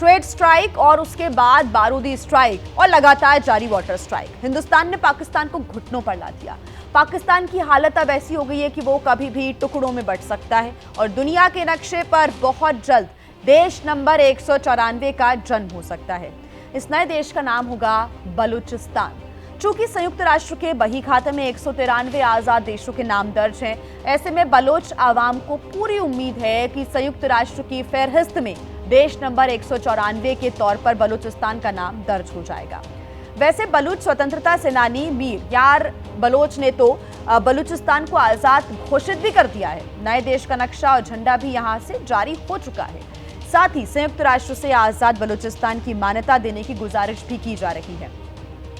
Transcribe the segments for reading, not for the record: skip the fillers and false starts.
Trade strike और उसके बाद बारूदी स्ट्राइक और लगातार जारी वाटर स्ट्राइक हिंदुस्तान ने पाकिस्तान को घुटनों पर ला दिया। पाकिस्तान की हालत अब ऐसी हो गई है कि वो कभी भी टुकड़ों में बंट सकता है और दुनिया के नक्शे पर बहुत जल्द देश नंबर 194 का जन्म हो सकता है। इस नए देश का नाम होगा बलूचिस्तान। चूंकि संयुक्त राष्ट्र के बही खाते में 193 आजाद देशों के नाम दर्ज हैं, ऐसे में बलोच आवाम को पूरी उम्मीद है कि संयुक्त राष्ट्र की फहरिस्त में देश नंबर 194 के तौर पर बलूचिस्तान का नाम दर्ज हो जाएगा। वैसे बलूच स्वतंत्रता सेनानी मीर यार बलोच ने तो बलूचिस्तान को आजाद घोषित भी कर दिया है। नए देश का नक्शा और झंडा भी यहां से जारी हो चुका है। साथ ही संयुक्त राष्ट्र से आजाद बलूचिस्तान की मान्यता देने की गुजारिश भी की जा रही है।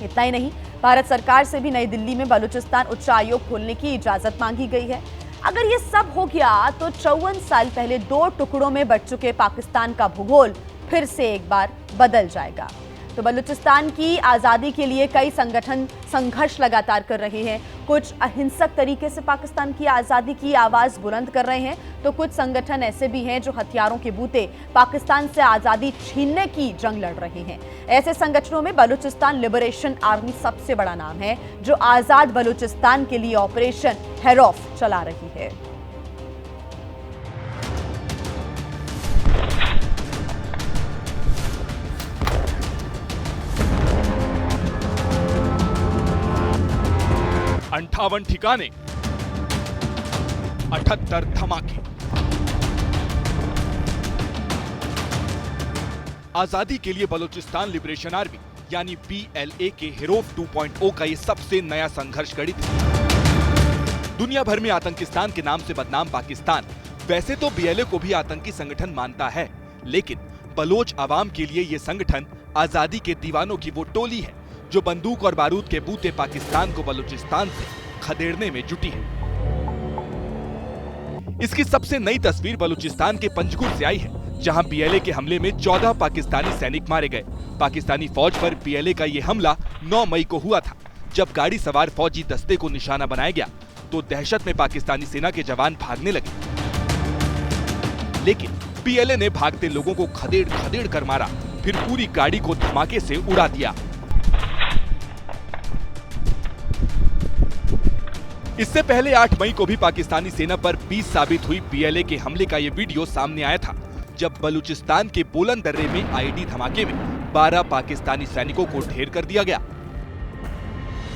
इतना ही नहीं, भारत सरकार से भी नई दिल्ली में बलूचिस्तान उच्च आयोग खोलने की इजाजत मांगी गई है। अगर ये सब हो गया तो 54 साल पहले 2 टुकड़ों में बंट चुके पाकिस्तान का भूगोल फिर से एक बार बदल जाएगा। तो बलूचिस्तान की आज़ादी के लिए कई संगठन संघर्ष लगातार कर रहे हैं। कुछ अहिंसक तरीके से पाकिस्तान की आज़ादी की आवाज़ बुलंद कर रहे हैं, तो कुछ संगठन ऐसे भी हैं जो हथियारों के बूते पाकिस्तान से आज़ादी छीनने की जंग लड़ रहे हैं। ऐसे संगठनों में बलूचिस्तान लिबरेशन आर्मी सबसे बड़ा नाम है, जो आज़ाद बलूचिस्तान के लिए ऑपरेशन हेरौफ चला रही है। अंठावन ठिकाने, 78 धमाके। आजादी के लिए बलूचिस्तान लिबरेशन आर्मी यानी BLA के हेरौफ 2.0 का ये सबसे नया संघर्ष घड़ित है। दुनिया भर में आतंकिस्तान के नाम से बदनाम पाकिस्तान वैसे तो BLA को भी आतंकी संगठन मानता है, लेकिन बलोच आवाम के लिए ये संगठन आजादी के दीवानों की वो टोली है जो बंदूक और बारूद के बूते पाकिस्तान को बलूचिस्तान से खदेड़ने में जुटी है। इसकी सबसे नई तस्वीर बलूचिस्तान के पंजगुर से आई है, जहां BLA के हमले में 14 पाकिस्तानी सैनिक मारे गए। पाकिस्तानी फौज पर BLA का ये हमला 9 मई को हुआ था। जब गाड़ी सवार फौजी दस्ते को निशाना बनाया गया तो दहशत में पाकिस्तानी सेना के जवान भागने लगे, लेकिन BLA ने भागते लोगों को खदेड़ खदेड़ कर मारा, फिर पूरी गाड़ी को धमाके से उड़ा दिया। इससे पहले 8 मई को भी पाकिस्तानी सेना पर 20 साबित हुई BLA के हमले का ये वीडियो सामने आया था, जब बलूचिस्तान के बोलन दर्रे में IED धमाके में 12 पाकिस्तानी सैनिकों को ढेर कर दिया गया।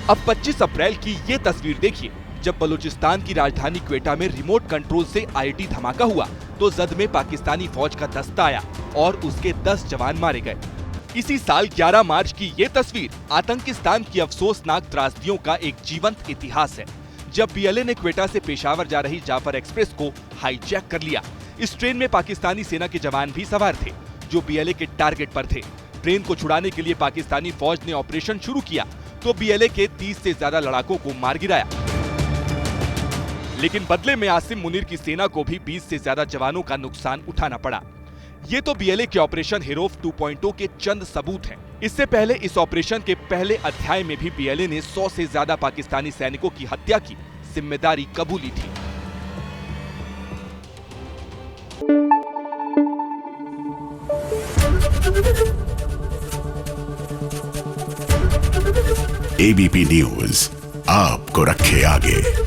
अब 25 अप्रैल की ये तस्वीर देखिए, जब बलूचिस्तान की राजधानी क्वेटा में रिमोट कंट्रोल से IED धमाका हुआ तो जद में पाकिस्तानी फौज का दस्ता आया और उसके 10 जवान मारे गए। इसी साल 11 मार्च की ये तस्वीर आतंकिस्तान की अफसोसनाक त्रासदियों का एक जीवंत इतिहास है, जब BLA ने क्वेटा से पेशावर जा रही जाफर एक्सप्रेस को हाईजैक कर लिया। इस ट्रेन में पाकिस्तानी सेना के जवान भी सवार थे, जो BLA के टारगेट पर थे। ट्रेन को छुड़ाने के लिए पाकिस्तानी फौज ने ऑपरेशन शुरू किया तो BLA के 30 से ज्यादा लड़ाकों को मार गिराया, लेकिन बदले में आसिम मुनीर की सेना को भी 20 से ज्यादा जवानों का नुकसान उठाना पड़ा। ये तो BLA के ऑपरेशन हेरौफ 2.0 के चंद सबूत हैं। इससे पहले इस ऑपरेशन के पहले अध्याय में भी BLA ने 100 से ज्यादा पाकिस्तानी सैनिकों की हत्या की जिम्मेदारी कबूली थी। ABP न्यूज आपको रखे आगे।